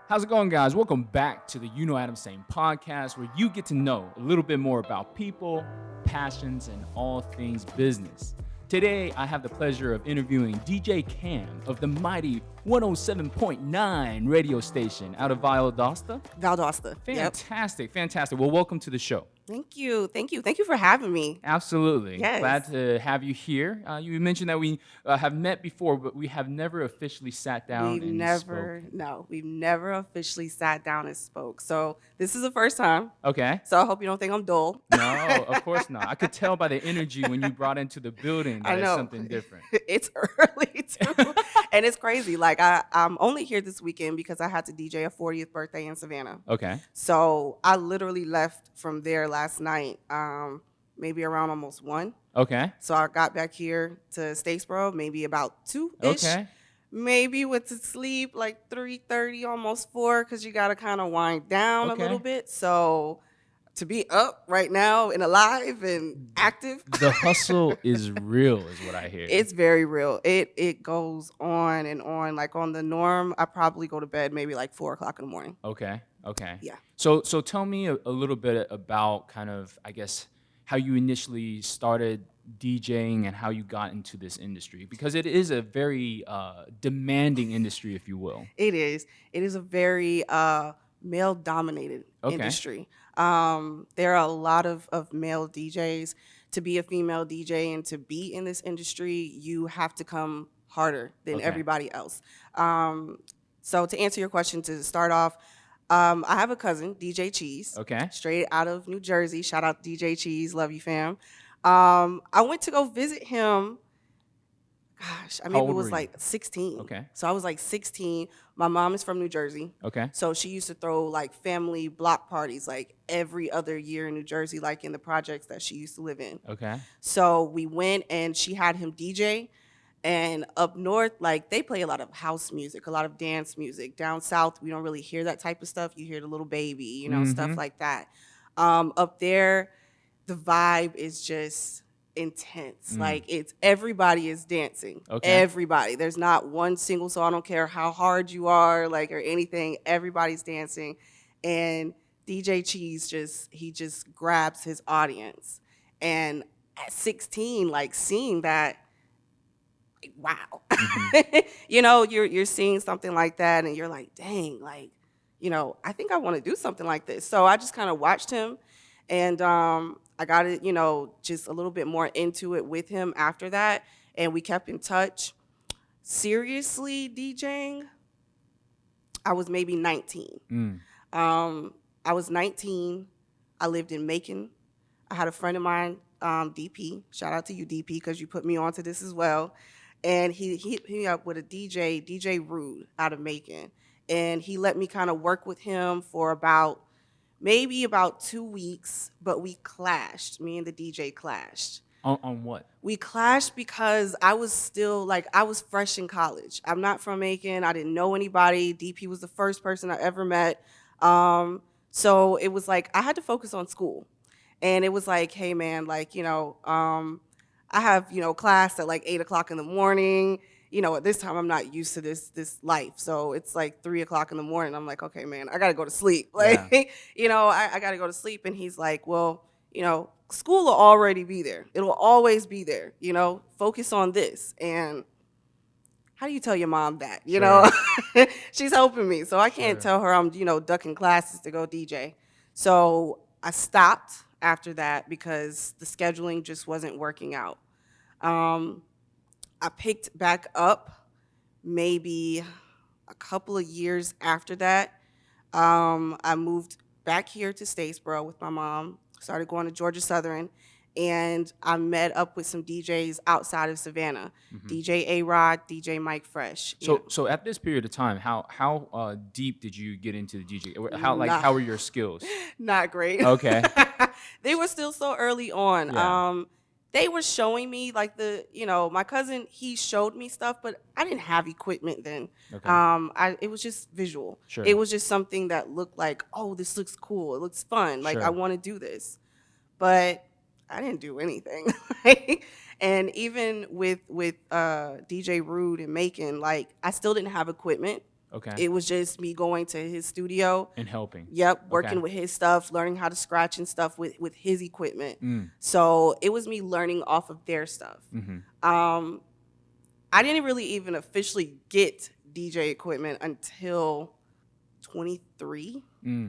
How's it going, guys? Welcome back to the UKnowAdamTsang podcast, where you get to know a little bit more about people, passions, and all things business. Today, I have the pleasure of interviewing DJ Kamm of the mighty 107.9 radio station out of Valdosta. Yep. Fantastic. Well, welcome to the show. Thank you for having me. Absolutely. Yes. Glad to have you here. You mentioned that we have met before, but we have never officially sat down We've never officially sat down and spoke. So this is the first time. Okay. So I hope you don't think I'm dull. No, of course not. I could tell by the energy when you brought into the building that it's something different. It's early too. And it's crazy. Like I'm only here this weekend because I had to DJ a 40th birthday in Savannah. Okay. So I literally left from there last night, maybe around almost 1. Okay. So I got back here to Statesboro, maybe about 2-ish. Okay. Maybe went to sleep like 3:30, almost 4, because you got to kind of wind down a little bit. So to be up right now and alive and active. The hustle is real is what I hear. It's very real. It goes on and on. Like on the norm, I probably go to bed maybe like 4 o'clock in the morning. Okay. Yeah. So tell me a little bit about kind of, I guess, how you initially started DJing and how you got into this industry, because it is a very demanding industry, if you will. It is. It is a very male-dominated industry. There are a lot of male DJs. To be a female DJ and to be in this industry, you have to come harder than everybody else. So to answer your question, to start off, I have a cousin, DJ Cheese. Okay. Straight out of New Jersey. Shout out to DJ Cheese. Love you, fam. I went to go visit him. Gosh, I maybe was like 16. Okay. So I was like 16. My mom is from New Jersey. Okay. So she used to throw like family block parties like every other year in New Jersey, like in the projects that she used to live in. Okay. So we went and she had him DJ. And up north, like they play a lot of house music, a lot of dance music. Down south, we don't really hear that type of stuff. You hear the Little Baby, stuff like that. Up there, the vibe is just intense. Like everybody is dancing. Okay. Everybody. There's not one single song. I don't care how hard you are, like, or anything. Everybody's dancing. And DJ Cheese just grabs his audience. And at 16, like seeing that, like, wow. You're seeing something like that and you're like, dang, like, I think I want to do something like this. So I just kind of watched him and I got it, just a little bit more into it with him after that. And we kept in touch. Seriously, DJing, I was maybe 19. I was 19. I lived in Macon. I had a friend of mine, DP. Shout out to you, DP, because you put me onto this as well. And he hit me up with a DJ Rude out of Macon. And he let me kind of work with him for maybe about 2 weeks, but we clashed. Me and the DJ clashed. On what? We clashed because I was still, I was fresh in college. I'm not from Macon. I didn't know anybody. DP was the first person I ever met. So it was like I had to focus on school. And it was like, hey, man, I have, class at 8 o'clock in the morning. At this time, I'm not used to this life. So it's like 3 o'clock in the morning. I'm like, okay, man, I got to go to sleep. I got to go to sleep. And he's like, well, school will already be there. It'll always be there. Focus on this. And how do you tell your mom that? She's helping me. So I can't tell her I'm, ducking classes to go DJ. So I stopped after that because the scheduling just wasn't working out. I picked back up maybe a couple of years after that. I moved back here to Statesboro with my mom, started going to Georgia Southern, and I met up with some DJs outside of Savannah, DJ A-Rod, DJ Mike Fresh. So at this period of time, how deep did you get into the DJ? How were your skills? Not great. Okay. They were still so early on. Yeah. They were showing me my cousin, he showed me stuff, but I didn't have equipment then. Okay. It was just visual. Sure. It was just something that looked like, oh, this looks cool. It looks fun. Sure. I want to do this. But I didn't do anything. And even with DJ Rude and Macon, I still didn't have equipment. Okay. It was just me going to his studio. And helping. Yep, working Okay. with his stuff, learning how to scratch and stuff with his equipment. Mm. So it was me learning off of their stuff. Mm-hmm. I didn't really even officially get DJ equipment until 23.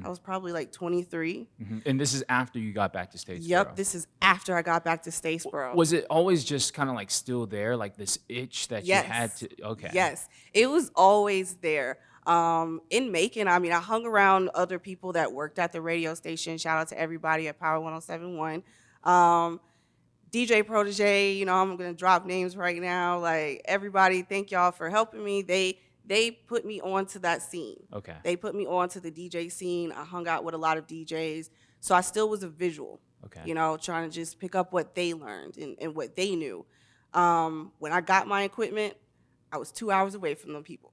I was probably like 23. Mm-hmm. And this is after you got back to Statesboro. Yep, this is after I got back to Statesboro. Was it always just kind of like still there, like this itch that Yes. you had to? Okay. Yes, it was always there. In Macon, I mean, I hung around other people that worked at the radio station. Shout out to everybody at Power 107.1. DJ Protege, you know, I'm going to drop names right now. Like, everybody, thank y'all for helping me. They put me onto that scene. Okay. They put me onto the DJ scene. I hung out with a lot of DJs. So I still was a visual, Okay. you know, trying to just pick up what they learned and what they knew. When I got my equipment, I was 2 hours away from them people.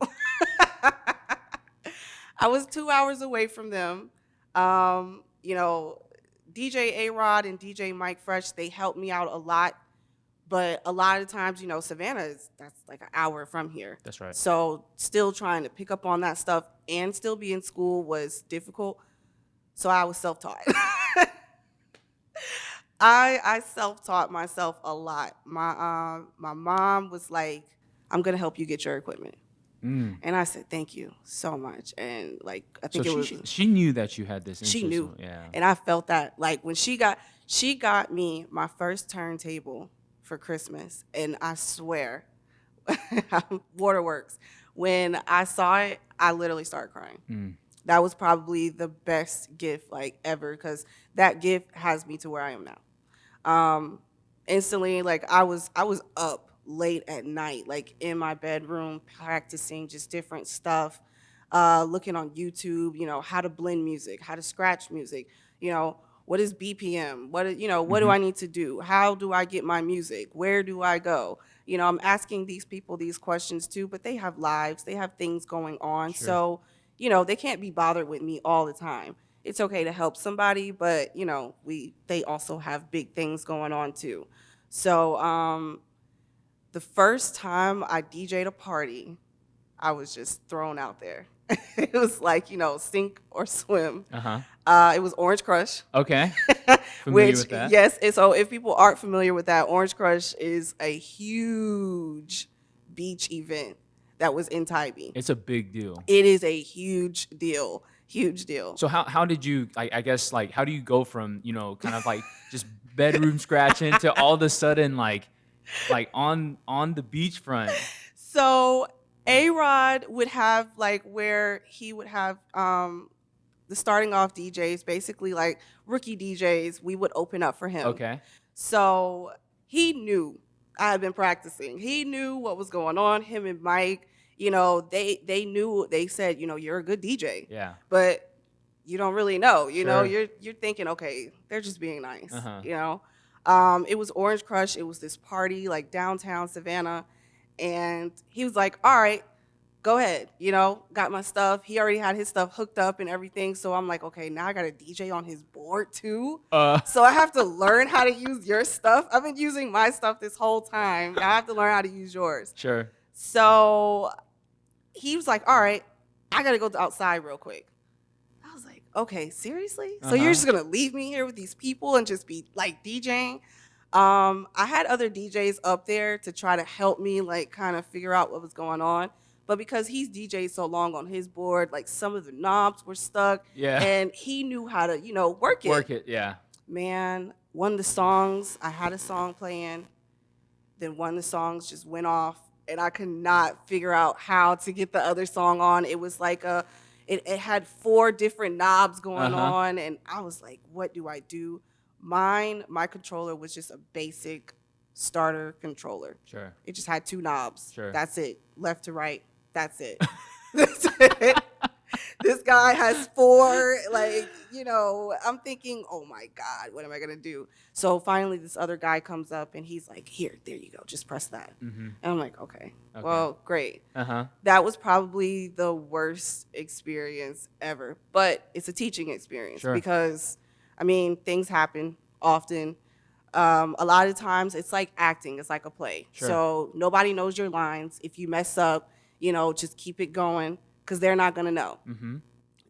I was 2 hours away from them. You know, DJ A-Rod and DJ Mike Fresh, they helped me out a lot. But a lot of times, you know, Savannah that's like an hour from here. That's right. So still trying to pick up on that stuff and still be in school was difficult. So I was self-taught. I self-taught myself a lot. My mom was like, I'm going to help you get your equipment. Mm. And I said, thank you so much. And like, I think So she knew that you had this interest. she knew. Yeah. And I felt that like when she got me my first turntable for Christmas. And I swear, Waterworks, when I saw it, I literally started crying. Mm. That was probably the best gift like ever because that gift has me to where I am now. Instantly, like I was up late at night, like in my bedroom, practicing just different stuff, looking on YouTube, you know, how to blend music, how to scratch music, you know, what is BPM? What do I need to do? How do I get my music? Where do I go? You know, I'm asking these people these questions too, but they have lives, they have things going on. Sure. So, you know, they can't be bothered with me all the time. It's okay to help somebody, but you know, they also have big things going on too. So, the first time I DJ'd a party, I was just thrown out there. It was like, you know, sink or swim. It was Orange Crush. Okay. Familiar with that? Yes. And so if people aren't familiar with that, Orange Crush is a huge beach event that was in Tybee. It's a big deal. It is a huge deal. Huge deal. So how did you, I guess, like, how do you go from, you know, kind of like just bedroom scratching to all of a sudden, like on the beachfront? So A-Rod would have like where he would have the starting off DJs, basically like rookie DJs, we would open up for him. Okay. So he knew I had been practicing. He knew what was going on. Him and Mike, you know, they knew. They said, you know, you're a good DJ. Yeah. But you don't really know. You know, Sure. you're thinking, okay, they're just being nice. Uh-huh. You know, it was Orange Crush. It was this party like downtown Savannah, and he was like, all right, go ahead. You know, got my stuff. He already had his stuff hooked up and everything. So I'm like, okay, now I got a DJ on his board too. So I have to learn how to use your stuff. I've been using my stuff this whole time. I have to learn how to use yours. Sure. So he was like, all right, I got to go outside real quick. I was like, okay, seriously? So you're just going to leave me here with these people and just be like DJing? I had other DJs up there to try to help me like kind of figure out what was going on. But because he's DJed so long on his board, like some of the knobs were stuck. Yeah. And he knew how to, you know, work it. Work it, yeah. Man, one of the songs, I had a song playing. Then one of the songs just went off. And I could not figure out how to get the other song on. It was like it had 4 different knobs going on. And I was like, what do I do? My controller was just a basic starter controller. Sure. It just had 2 knobs. Sure. That's it. Left to right. That's it. That's it. This guy has 4, like, you know, I'm thinking, oh my God, what am I going to do? So finally this other guy comes up and he's like, here, there you go. Just press that. And I'm like, okay. Well, great. That was probably the worst experience ever, but it's a teaching experience because, I mean, things happen often. A lot of times it's like acting. It's like a play. So nobody knows your lines. If you mess up, you know, just keep it going. because they're not going to know. Mm-hmm.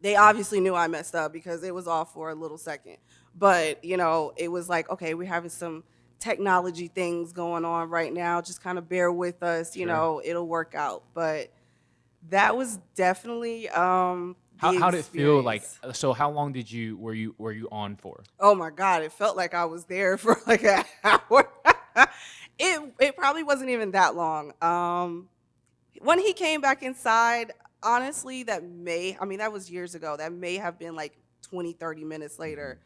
They obviously knew I messed up because it was off for a little second. But, you know, it was like, okay, we're having some technology things going on right now. Just kind of bear with us, you know, it'll work out. But that was definitely How did it feel like? So how long were you on for? Oh my God, it felt like I was there for like an hour. It probably wasn't even that long. When he came back inside, honestly, that was years ago. That may have been like 20, 30 minutes later.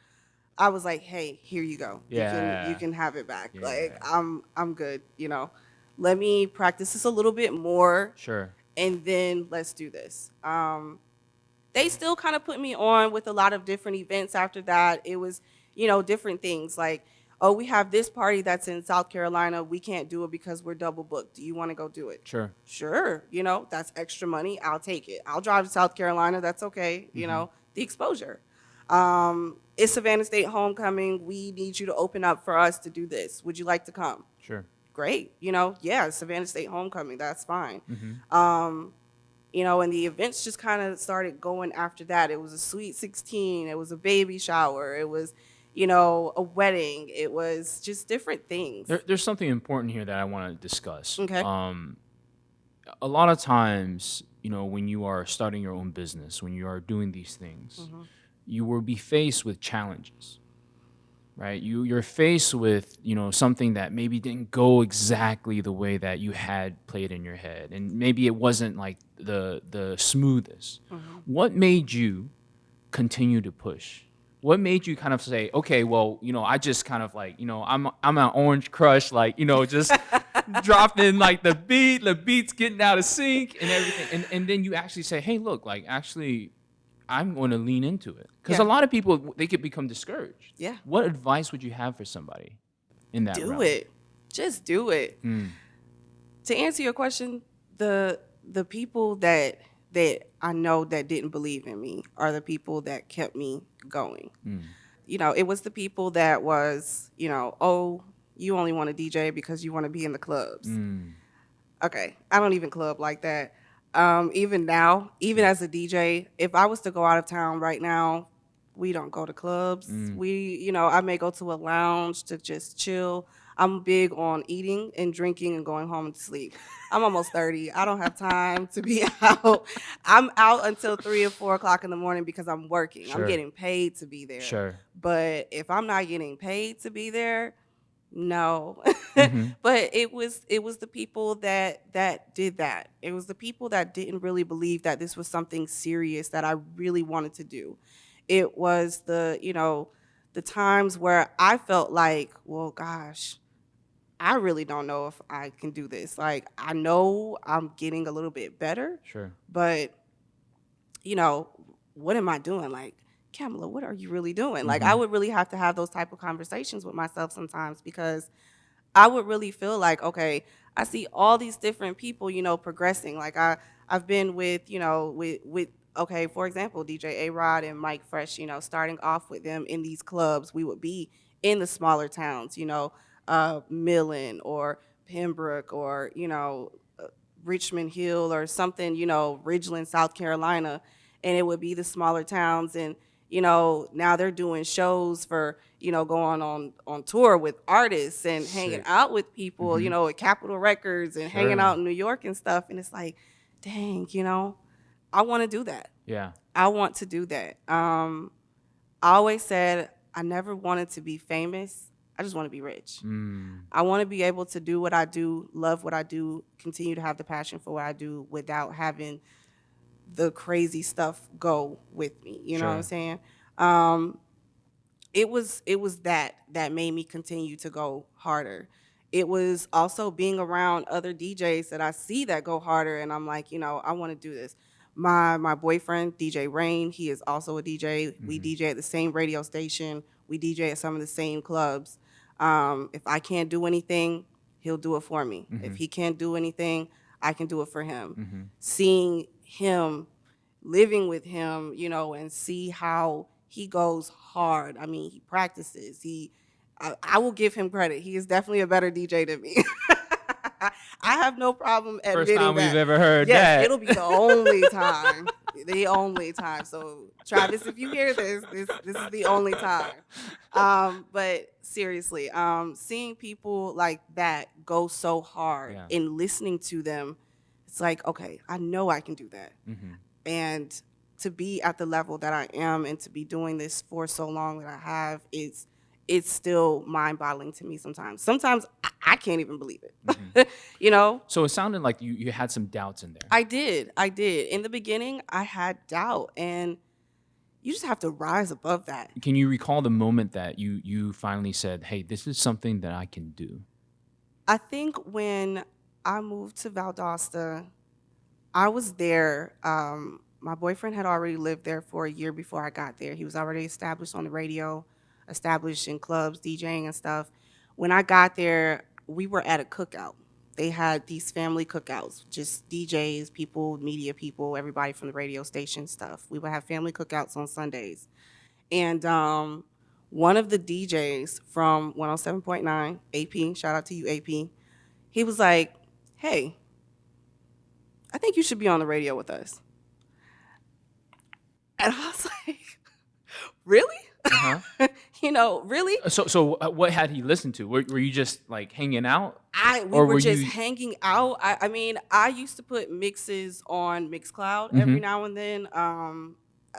I was like, hey, here you go. Yeah. You can have it back. Yeah. Like, I'm good, you know. Let me practice this a little bit more. Sure. And then let's do this. They still kind of put me on with a lot of different events after that. It was, you know, different things like, oh, we have this party that's in South Carolina. We can't do it because we're double booked. Do you want to go do it? Sure. Sure. You know, that's extra money. I'll take it. I'll drive to South Carolina. That's okay. You know, the exposure. It's Savannah State homecoming. We need you to open up for us to do this. Would you like to come? Sure. Great. You know, yeah, Savannah State homecoming. That's fine. Mm-hmm. You know, and the events just kind of started going after that. It was a Sweet 16. It was a baby shower. It was, you know, a wedding. It was just different things. There's something important here that I want to discuss. Okay. A lot of times, you know, when you are starting your own business, when you are doing these things, you will be faced with challenges, right? You're faced with, you know, something that maybe didn't go exactly the way that you had played in your head, and maybe it wasn't like the smoothest. What made you continue to push? What made you kind of say, okay, well, you know, I just kind of like, you know, I'm an Orange Crush, like, you know, just dropping like the beat's getting out of sync and everything, and then you actually say, hey, look, like, actually, I'm going to lean into it. Because a lot of people, they could become discouraged. Yeah. What advice would you have for somebody in that realm? Do it. Just do it. To answer your question, the people that I know that didn't believe in me are the people that kept me going. You know, it was the people that was, you know, oh, you only want to DJ because you want to be in the clubs. Okay, I don't even club like that. Even now, even as a DJ, if I was to go out of town right now, we don't go to clubs. You know, I may go to a lounge to just chill. I'm big on eating and drinking and going home to sleep. I'm almost 30. I don't have time to be out. I'm out until 3 or 4 o'clock in the morning because I'm working. Sure. I'm getting paid to be there. Sure. But if I'm not getting paid to be there, no. Mm-hmm. But it was the people that did that. It was the people that didn't really believe that this was something serious that I really wanted to do. It was the, you know, the times where I felt like, well, gosh, I really don't know if I can do this. Like, I know I'm getting a little bit better. Sure. But, you know, what am I doing? Like, Kamala, what are you really doing? Like, I would really have to have those type of conversations with myself sometimes, because I would really feel like, okay, I see all these different people, you know, progressing. Like, I've been with, you know, with okay, for example, DJ A-Rod and Mike Fresh, you know, starting off with them in these clubs. We would be in the smaller towns, you know, Millen or Pembroke or, you know, Richmond Hill or something, you know, Ridgeland, South Carolina. And it would be the smaller towns. And, you know, now they're doing shows for, you know, going on tour with artists and hanging out with people, you know, at Capitol Records and hanging out in New York and stuff. And it's like, dang, you know, I want to do that. Yeah. I want to do that. I always said I never wanted to be famous. I just want to be rich. I want to be able to do what I do, love what I do, continue to have the passion for what I do without having the crazy stuff go with me. You know what I'm saying? It was that made me continue to go harder. It was also being around other DJs that I see that go harder, and I'm like, you know, I want to do this. My boyfriend, DJ Rain, he is also a DJ. We DJ at the same radio station. We DJ at some of the same clubs. If I can't do anything, he'll do it for me. If he can't do anything, I can do it for him. Seeing him, living with him, you know, and see how he goes hard. I mean, he practices. I will give him credit. He is definitely a better DJ than me. I have no problem admitting First time that. we've ever heard yes, that. it'll be the only time. The only time. So Travis, if you hear this is the only time. But seriously, seeing people like that go so hard Yeah. and listening to them, it's like, okay, I know I can do that. Mm-hmm. And to be at the level that I am and to be doing this for so long that I have, it's still mind-boggling to me sometimes. Sometimes I can't even believe it. Mm-hmm. You know? So it sounded like you had some doubts in there. I did. In the beginning, I had doubt, and you just have to rise above that. Can you recall the moment that you finally said, hey, this is something that I can do? I think when I moved to Valdosta, I was there. My boyfriend had already lived there for a year before I got there. He was already established on the radio, established in clubs, DJing and stuff. When I got there, we were at a cookout. They had these family cookouts, just DJs, people, media people, everybody from the radio station stuff. We would have family cookouts on Sundays. And one of the DJs from 107.9, AP, shout out to you, AP, he was like, hey, I think you should be on the radio with us. And I was like, really? Uh-huh. Really? So what had he listened to? Were you just like hanging out? We were just hanging out. I mean, I used to put mixes on Mixcloud every now and then.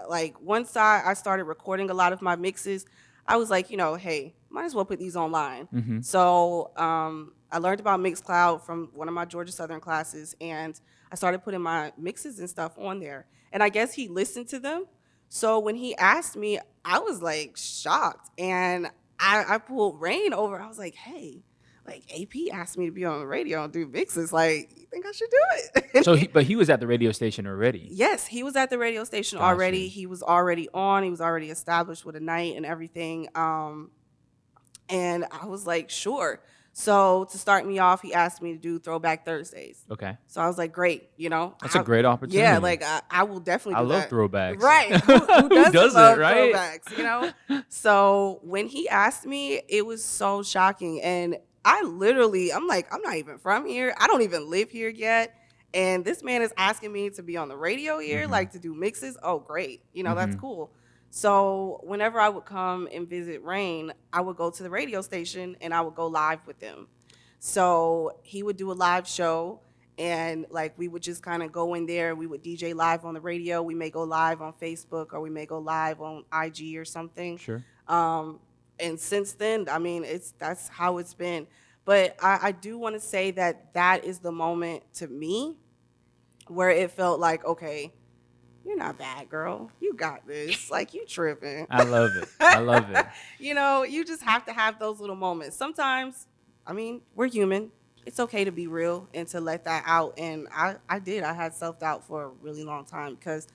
Like once I started recording a lot of my mixes, I was like, hey, might as well put these online. Mm-hmm. So I learned about Mixcloud from one of my Georgia Southern classes, and I started putting my mixes and stuff on there. And I guess he listened to them. So when he asked me, I was like shocked. And I pulled Rain over. I was like, hey, like AP asked me to be on the radio and do mixes. Like, you think I should do it? But he was at the radio station already. Yes, he was at the radio station already. He was already on. He was already established with a night and everything. And I was like, sure. So to start me off, he asked me to do Throwback Thursdays. Okay. So I was like, great, That's a great opportunity. Yeah, like I will definitely do that. I love throwbacks. Right. Who doesn't love right? throwbacks, So when he asked me, it was so shocking. And I'm like, I'm not even from here. I don't even live here yet. And this man is asking me to be on the radio here, like to do mixes. Oh, great. That's cool. So whenever I would come and visit Rain, I would go to the radio station and I would go live with him. So he would do a live show, and like we would just kind of go in there. We would DJ live on the radio. We may go live on Facebook, or we may go live on IG or something. Sure. And since then, I mean, that's how it's been. But I do want to say that is the moment to me where it felt like, okay, you're not bad, girl. You got this. Like, you tripping. I love it. I love it. You just have to have those little moments. Sometimes, I mean, we're human. It's okay to be real and to let that out. And I did. I had self-doubt for a really long time because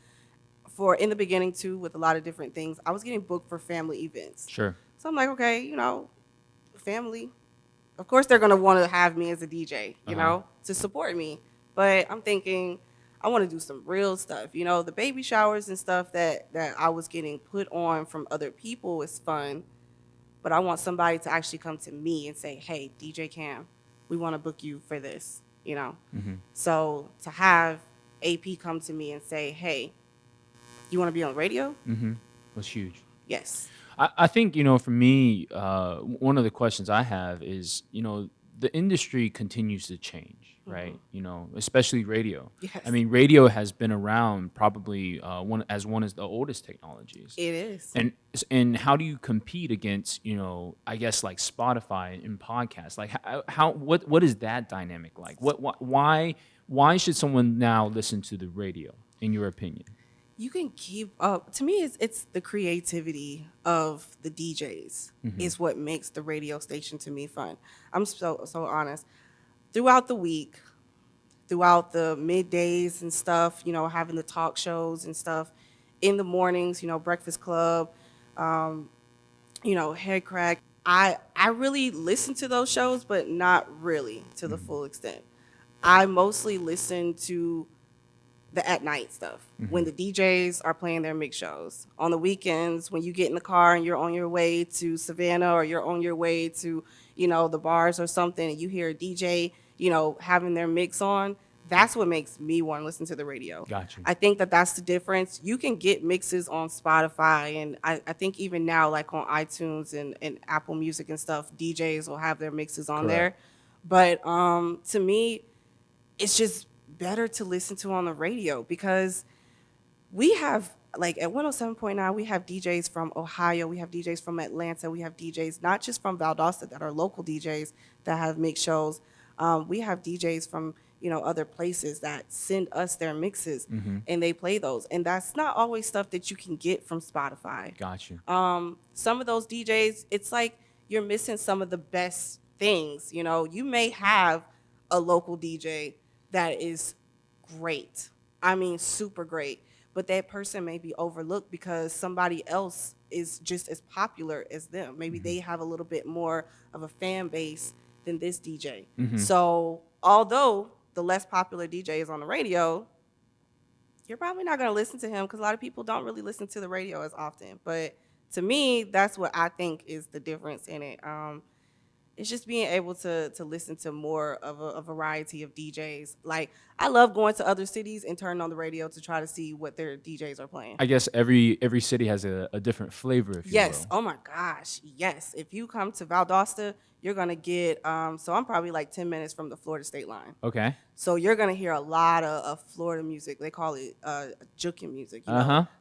in the beginning, too, with a lot of different things, I was getting booked for family events. Sure. So I'm like, okay, family. Of course, they're going to want to have me as a DJ, to support me. But I'm thinking, I want to do some real stuff. The baby showers and stuff that I was getting put on from other people is fun, but I want somebody to actually come to me and say, hey, DJ Kamm, we want to book you for this, So to have AP come to me and say, hey, you want to be on the radio? Was huge. Yes. I think, for me, one of the questions I have is, the industry continues to change, right? Especially radio. Yes. I mean, radio has been around probably one of the oldest technologies. It is. And how do you compete against, I guess like Spotify and podcasts? Like what is that dynamic like? Why should someone now listen to the radio, in your opinion? You can keep up. To me, it's the creativity of the DJs is what makes the radio station to me fun. I'm so honest. Throughout the week, throughout the middays and stuff, having the talk shows and stuff, in the mornings, Breakfast Club, Head Crack. I really listen to those shows, but not really to the full extent. I mostly listen to the at night stuff, when the DJs are playing their mix shows. On the weekends, when you get in the car and you're on your way to Savannah or you're on your way to, the bars or something, and you hear a DJ having their mix on, that's what makes me want to listen to the radio. Gotcha. I think that that's the difference. You can get mixes on Spotify, and I think even now, like on iTunes and Apple Music and stuff, DJs will have their mixes on Correct. there. But to me, it's just better to listen to on the radio because we have, like at 107.9, we have DJs from Ohio, we have DJs from Atlanta, we have DJs not just from Valdosta that are local DJs that have mix shows. We have DJs from other places that send us their mixes and they play those. And that's not always stuff that you can get from Spotify. Gotcha. Some of those DJs, it's like you're missing some of the best things. You may have a local DJ that is great. I mean, super great. But that person may be overlooked because somebody else is just as popular as them. Maybe they have a little bit more of a fan base than this DJ. So although the less popular DJ is on the radio, you're probably not going to listen to him because a lot of people don't really listen to the radio as often. But to me, that's what I think is the difference in it. It's just being able to listen to more of a variety of DJs. Like, I love going to other cities and turning on the radio to try to see what their DJs are playing. I guess every city has a different flavor, if you Yes. will. Oh my gosh. Yes. If you come to Valdosta, you're gonna get. So I'm probably like 10 minutes from the Florida state line. Okay. So you're gonna hear a lot of Florida music. They call it Jockey music,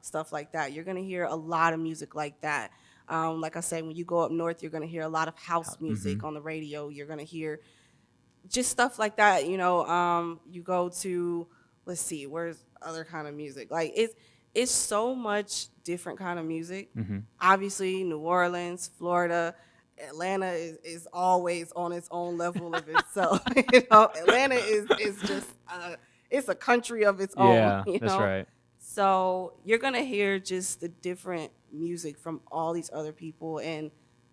stuff like that. You're gonna hear a lot of music like that. Like I said, when you go up north, you're gonna hear a lot of house music on the radio. You're gonna hear just stuff like that. You go to, let's see, where's other kind of music? Like it's so much different kind of music. Obviously, New Orleans, Florida. Atlanta is always on its own level of itself. Atlanta is just it's a country of its own. Yeah, that's right. So you're gonna hear just the different music from all these other people, and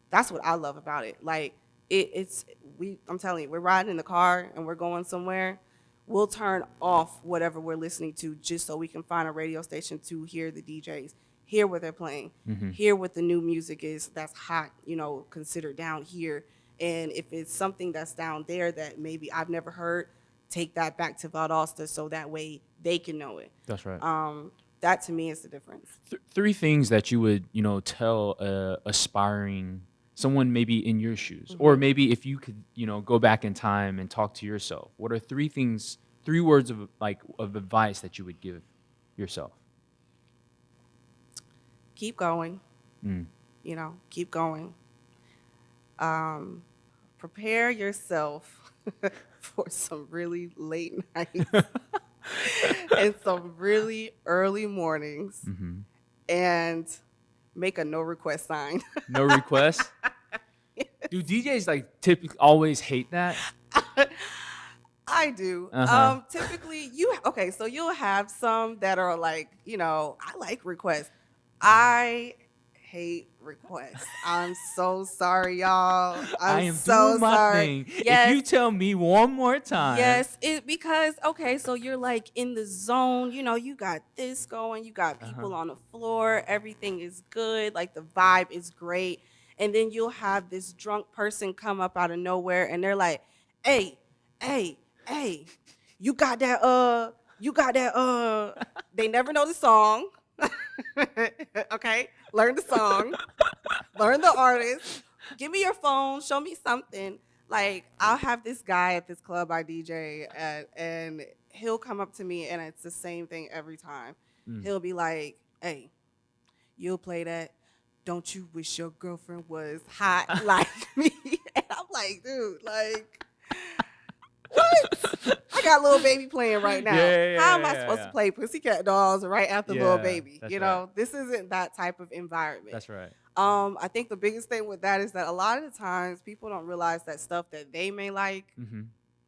that's what I love about it. Like I'm telling you, we're riding in the car and we're going somewhere. We'll turn off whatever we're listening to just so we can find a radio station to hear the DJs. Hear what they're playing, hear what the new music is that's hot, considered down here. And if it's something that's down there that maybe I've never heard, take that back to Valdosta so that way they can know it. That's right. That to me is the difference. Three things that you would, tell aspiring someone maybe in your shoes, or maybe if you could, go back in time and talk to yourself. What are three words of advice that you would give yourself? Keep going. Keep going. Prepare yourself for some really late nights and some really early mornings, and make a no request sign. No request? Do DJs typically always hate that? I do. Typically, so you'll have some that are like, I like requests. I hate requests. I'm so sorry, y'all. I am so doing my sorry. thing. Yes. If you tell me one more time. Yes, because so you're like in the zone. You got this going. You got people on the floor. Everything is good. Like the vibe is great. And then you'll have this drunk person come up out of nowhere, and they're like, "Hey, you got that? They never know the song." Okay, learn the song, learn the artist, give me your phone, show me something. Like, I'll have this guy at this club I DJ at, and he'll come up to me, and it's the same thing every time. He'll be like, "Hey, you'll play that? Don't you wish your girlfriend was hot like me?" And I'm like, dude, like, what? I got Lil Baby playing right now. How am I supposed to play Pussycat Dolls right after Lil Baby? Right. This isn't that type of environment. That's right. I think the biggest thing with that is that a lot of the times people don't realize that stuff that they may like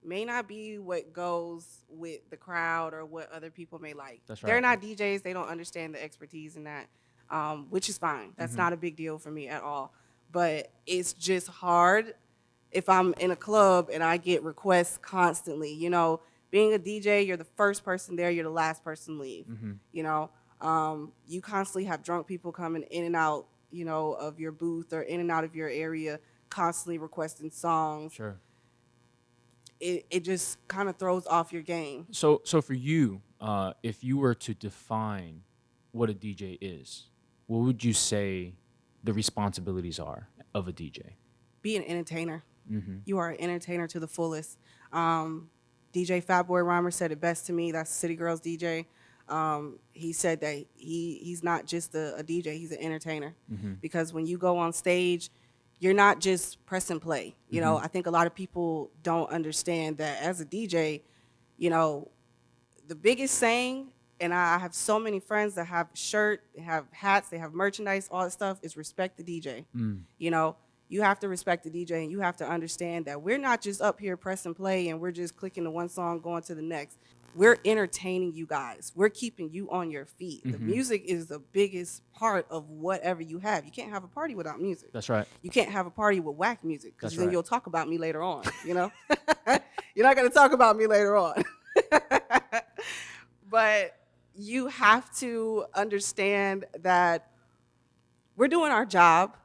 may not be what goes with the crowd or what other people may like. That's right. They're not DJs. They don't understand the expertise in that, which is fine. That's not a big deal for me at all. But it's just hard if I'm in a club and I get requests constantly. Being a DJ, you're the first person there, you're the last person to leave. You constantly have drunk people coming in and out, of your booth or in and out of your area, constantly requesting songs. Sure. it just kind of throws off your game. So for you, if you were to define what a DJ is, what would you say the responsibilities are of a DJ? Be an entertainer. Mm-hmm. You are an entertainer to the fullest. DJ Fatboy Rhymer said it best to me. That's City Girls DJ. He said that he's not just a DJ, he's an entertainer. Mm-hmm. Because when you go on stage, you're not just press and play. You know, I think a lot of people don't understand that as a DJ, you know, the biggest saying, and I have so many friends that have shirt, they have hats, they have merchandise, all that stuff, is respect the DJ. You know, you have to respect the DJ, and you have to understand that we're not just up here press and play and we're just clicking to one song, going to the next. We're entertaining you guys. We're keeping you on your feet. The music is the biggest part of whatever you have. You can't have a party without music. That's right. You can't have a party with whack music, because then right. you'll talk about me later on, you know? You're not going to talk about me later on. But you have to understand that we're doing our job.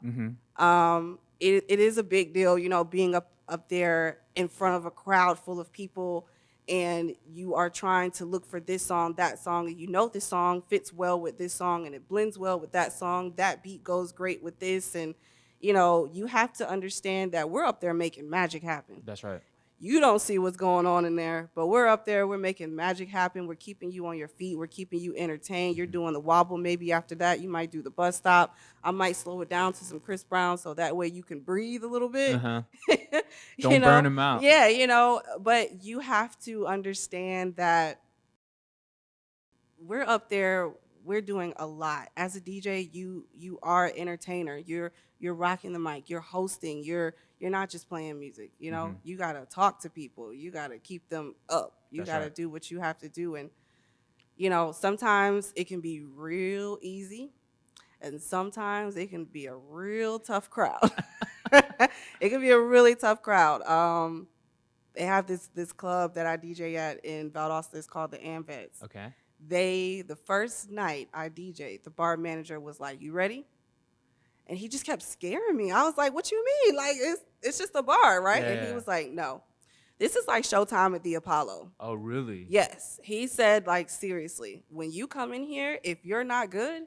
It is a big deal, you know, being up there in front of a crowd full of people, and you are trying to look for this song, that song, and you know this song fits well with this song, and it blends well with that song. That beat goes great with this, and, you know, you have to understand that we're up there making magic happen. That's right. You don't see what's going on in there, but we're up there, we're making magic happen. We're keeping you on your feet. We're keeping you entertained. You're doing the wobble. Maybe after that, you might do the bus stop. I might slow it down to some Chris Brown, so that way you can breathe a little bit. Don't burn him out. Yeah, you know, but you have to understand that we're up there, we're doing a lot. As a DJ, you are an entertainer. You're rocking the mic, you're hosting, you're not just playing music, you know. You gotta talk to people, you gotta keep them up, you gotta do what you have to do. And, you know, sometimes it can be real easy, and sometimes it can be a real tough crowd. It can be a really tough crowd. They have this club that I DJ at in Valdosta. It's called the Amvets. Okay. The first night I DJ'd, the bar manager was like, "You ready?" And he just kept scaring me. I was like, "What you mean? Like, it's just a bar, right?" Yeah. And he was like, "No, this is like showtime at the Apollo." Oh, really? Yes. He said, like, seriously, when you come in here, if you're not good,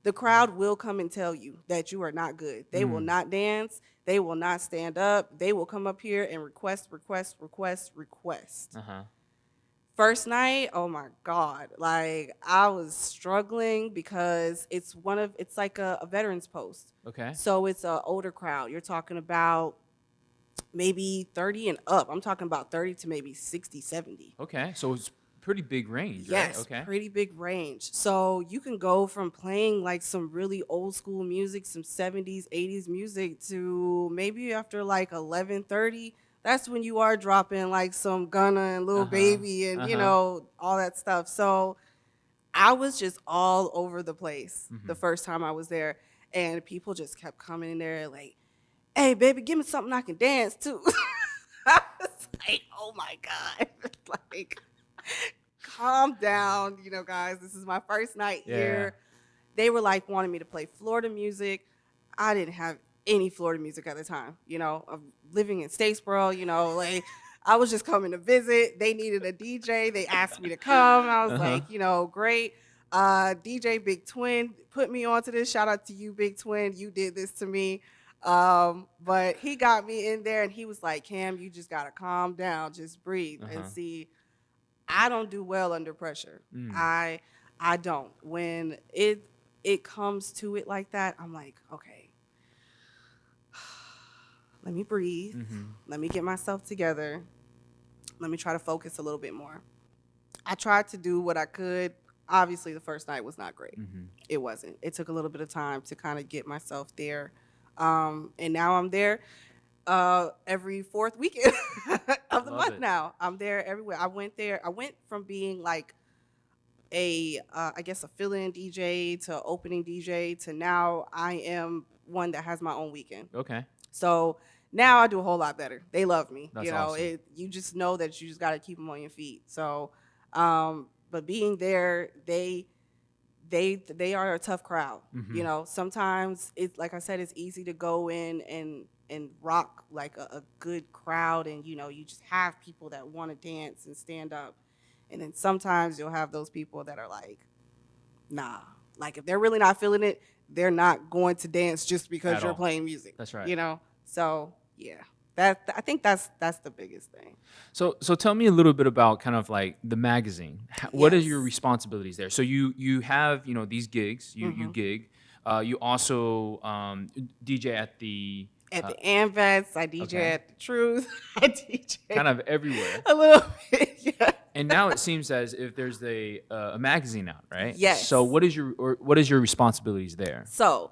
the crowd will come and tell you that you are not good. They will not dance. They will not stand up. They will come up here and request. First night, oh my God, like, I was struggling because it's like a veterans post. Okay. So it's an older crowd. You're talking about maybe 30 and up. I'm talking about 30 to maybe 60, 70. Okay. So it's pretty big range, Yes, right? Okay. pretty big range. So you can go from playing like some really old school music, some 70s, 80s music, to maybe after like 11:30, that's when you are dropping like some Gunna and Lil Baby and, you know, all that stuff. So I was just all over the place the first time I was there, and people just kept coming in there like, "Hey, baby, give me something I can dance to." I was like, oh my God. Like, calm down, you know, guys. This is my first night here. They were like wanting me to play Florida music. I didn't have any Florida music at the time. You know, I'm living in Statesboro, you know, like, I was just coming to visit. They needed a DJ. They asked me to come. I was like, you know, great. DJ Big Twin put me onto this. Shout out to you, Big Twin. You did this to me. But he got me in there, and he was like, "Cam, you just gotta calm down, just breathe and see." I don't do well under pressure. I don't. When it comes to it like that, I'm like, okay, let me breathe. Let me get myself together. Let me try to focus a little bit more. I tried to do what I could. Obviously, the first night was not great. It wasn't. It took a little bit of time to kind of get myself there. And now I'm there every fourth weekend of the month now. I'm there everywhere. I went from being like I guess a fill-in DJ to opening DJ to now I am one that has my own weekend. Okay. So now I do a whole lot better. They love me. That's you know, awesome. You just know that you just got to keep them on your feet. So, but being there, they they are a tough crowd. You know, sometimes it's like I said, it's easy to go in and rock like a good crowd, and you know, you just have people that want to dance and stand up, and then sometimes you'll have those people that are like, nah, like if they're really not feeling it, they're not going to dance just because you're playing music. That's right. You know, so yeah. I think that's the biggest thing. So tell me a little bit about kind of like the magazine. What are Yes. your responsibilities there? So you have, you know, these gigs, you gig. You also DJ at the Amvets, I DJ at the Truth. I DJ kind of everywhere. a little bit, yeah. And now it seems as if there's a magazine out, right? Yes. So what is your responsibilities there? So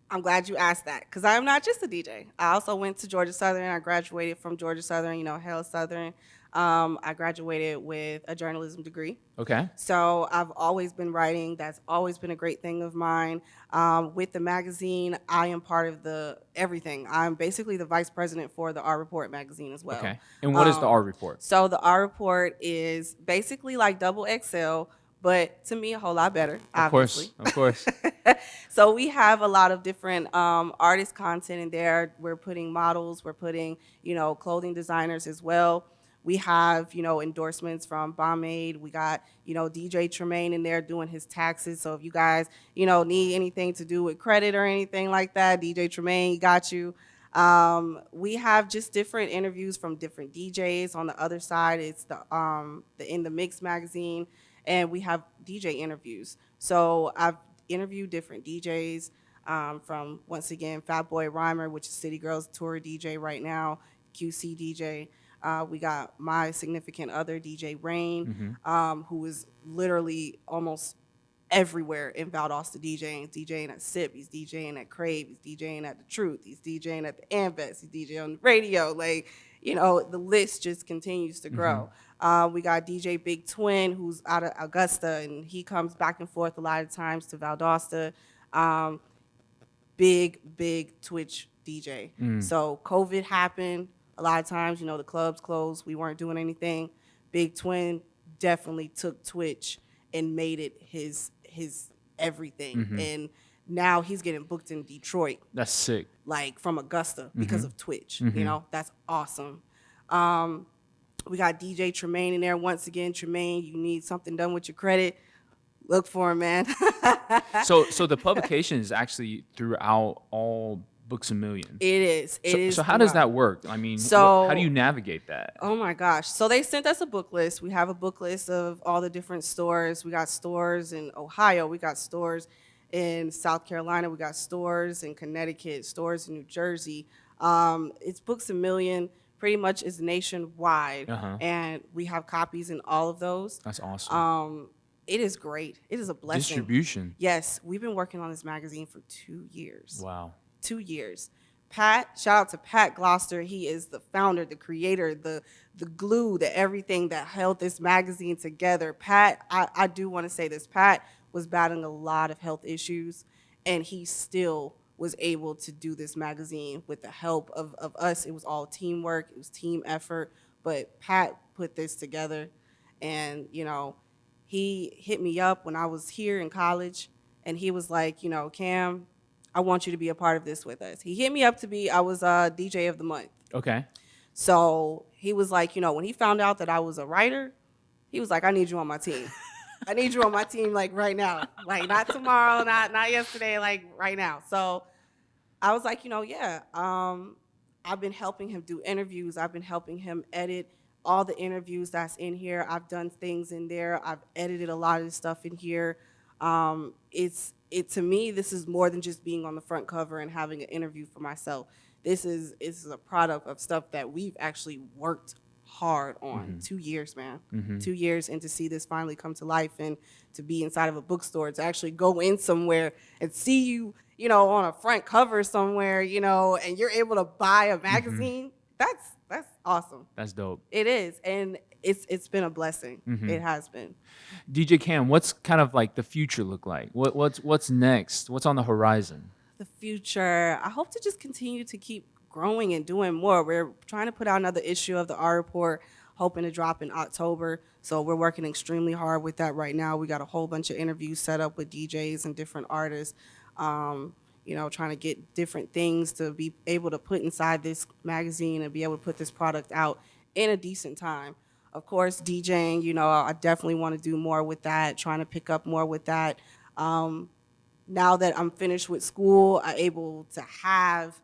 I'm glad you asked that, because I'm not just a DJ. I also went to Georgia Southern. I graduated from Georgia Southern, you know, Hell Southern. I graduated with a journalism degree. Okay. So I've always been writing. That's always been a great thing of mine. With the magazine, I am part of the everything. I'm basically the vice president for the R Report magazine as well. Okay. And what is the R Report? So the R Report is basically like double XL, but to me a whole lot better, obviously. Of course. So we have a lot of different artist content in there. We're putting models, we're putting, you know, clothing designers as well. We have, you know, endorsements from Bombade. We got, you know, DJ Tremaine in there doing his taxes. So if you guys, you know, need anything to do with credit or anything like that, DJ Tremaine got you. We have just different interviews from different DJs. On the other side, it's the In the Mix magazine, and we have DJ interviews. So I've interviewed different DJs from, once again, Fatboy Rhymer, which is City Girls Tour DJ right now, QC DJ. We got my significant other, DJ Rain, who is literally almost everywhere in Valdosta DJing. He's DJing at SIP, he's DJing at Crave, he's DJing at The Truth, he's DJing at the Amvets, he's DJing on the radio. Like, you know, the list just continues to grow. We got DJ Big Twin, who's out of Augusta, and he comes back and forth a lot of times to Valdosta. Big Twitch DJ. So COVID happened. A lot of times, you know, the clubs closed. We weren't doing anything. Big Twin definitely took Twitch and made it his everything. And now he's getting booked in Detroit. That's sick. Like from Augusta because of Twitch. You know, that's awesome. We got DJ Tremaine in there. Once again, Tremaine, you need something done with your credit, look for him, man. So the publication is actually throughout all Books A Million. It is. So how does that work? I mean, how do you navigate that? Oh my gosh. So they sent us a book list. We have a book list of all the different stores. We got stores in Ohio. We got stores in South Carolina. We got stores in Connecticut, stores in New Jersey. It's Books A Million. Pretty much is nationwide. And we have copies in all of those. That's awesome. It is great. It is a blessing. Distribution. Yes. We've been working on this magazine for 2 years. Wow. 2 years. Pat, shout out to Pat Gloucester. He is the founder, the creator, the glue, the everything that held this magazine together. Pat, I do want to say this. Pat was battling a lot of health issues, and he still was able to do this magazine with the help of us. It was all teamwork. It was team effort. But Pat put this together, and, you know, he hit me up when I was here in college, and he was like, you know, Cam, I want you to be a part of this with us. He hit me up I was DJ of the month. Okay. So he was like, you know, when he found out that I was a writer, he was like, I need you on my team. I need you on my team, like, right now. Like, not tomorrow, not yesterday, like, right now. So I was like, you know, yeah. I've been helping him do interviews. I've been helping him edit all the interviews that's in here. I've done things in there. I've edited a lot of the stuff in here. To me, this is more than just being on the front cover and having an interview for myself. This is a product of stuff that we've actually worked hard on. 2 years, man. 2 years, and to see this finally come to life, and to be inside of a bookstore, to actually go in somewhere and see you, you know, on a front cover somewhere, you know, and you're able to buy a magazine. That's awesome. That's dope. It is, and it's been a blessing. It has been. DJ Kamm, what's kind of like the future look like? What's next? What's on the horizon? The future, I hope to just continue to keep growing and doing more. We're trying to put out another issue of the R Report. hoping to drop in October. So we're working extremely hard with that right now. We got a whole bunch of interviews set up with DJs and different artists, trying to get different things to be able to put inside this magazine and be able to put this product out in a decent time. Of course, DJing, I definitely want to do more with that, trying to pick up more with that. Now that I'm finished with school, I'm able to have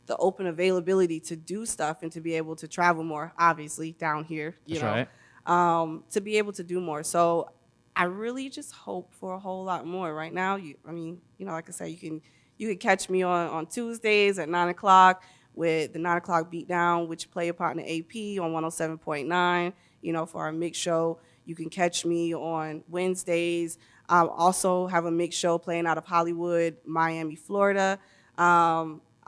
the open availability to do stuff and to be able to travel more, obviously, down here, That's right. to be able to do more. So I really just hope for a whole lot more. Right now, like I said, you can catch me on Tuesdays at 9 o'clock with the 9 o'clock Beatdown, which play a part in the AP on 107.9, for our mix show. You can catch me on Wednesdays. I also have a mix show playing out of Hollywood, Miami, Florida.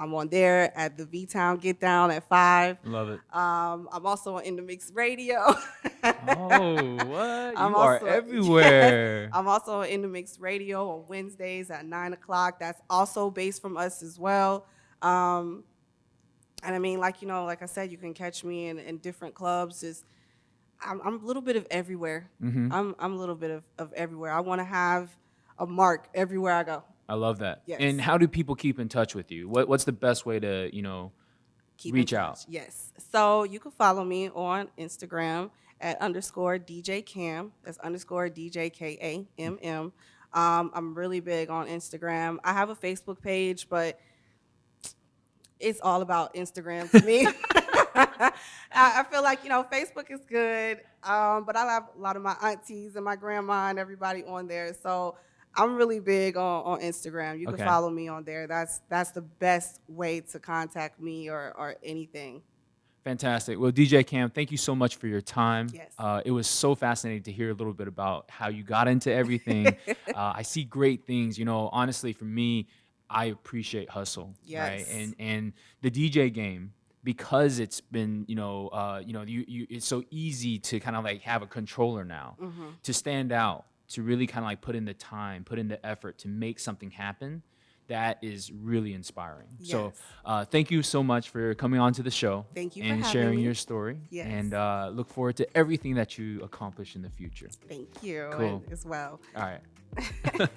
I'm on there at the V-Town Get Down at 5. Love it. I'm also on In the Mix Radio. Oh, what? You are everywhere. Yes, I'm also on In the Mix Radio on Wednesdays at 9 o'clock. That's also based from us as well. And I mean, like I said, you can catch me in different clubs. I'm a little bit of everywhere. Mm-hmm. I'm a little bit of everywhere. I want to have a mark everywhere I go. I love that. Yes. And how do people keep in touch with you? What's the best way to, Keep reach in touch. out? Yes. So you can follow me on Instagram at _DJ Kamm. That's _DJ Kamm. I'm really big on Instagram. I have a Facebook page, but it's all about Instagram to me. I feel like, Facebook is good, but I have a lot of my aunties and my grandma and everybody on there. So I'm really big on Instagram. You can follow me on there. That's the best way to contact me or anything. Fantastic. Well, DJ Kamm, thank you so much for your time. Yes. It was so fascinating to hear a little bit about how you got into everything. I see great things. Honestly, for me, I appreciate hustle. Yes. Right? And the DJ game, because it's been, it's so easy to kind of like have a controller now, to stand out, to really kind of like put in the time, put in the effort to make something happen. That is really inspiring. Yes. So thank you so much for coming on to the show. Thank you for and having sharing me. your story. Yes. And look forward to everything that you accomplish in the future. Thank you. Cool. As well. All right.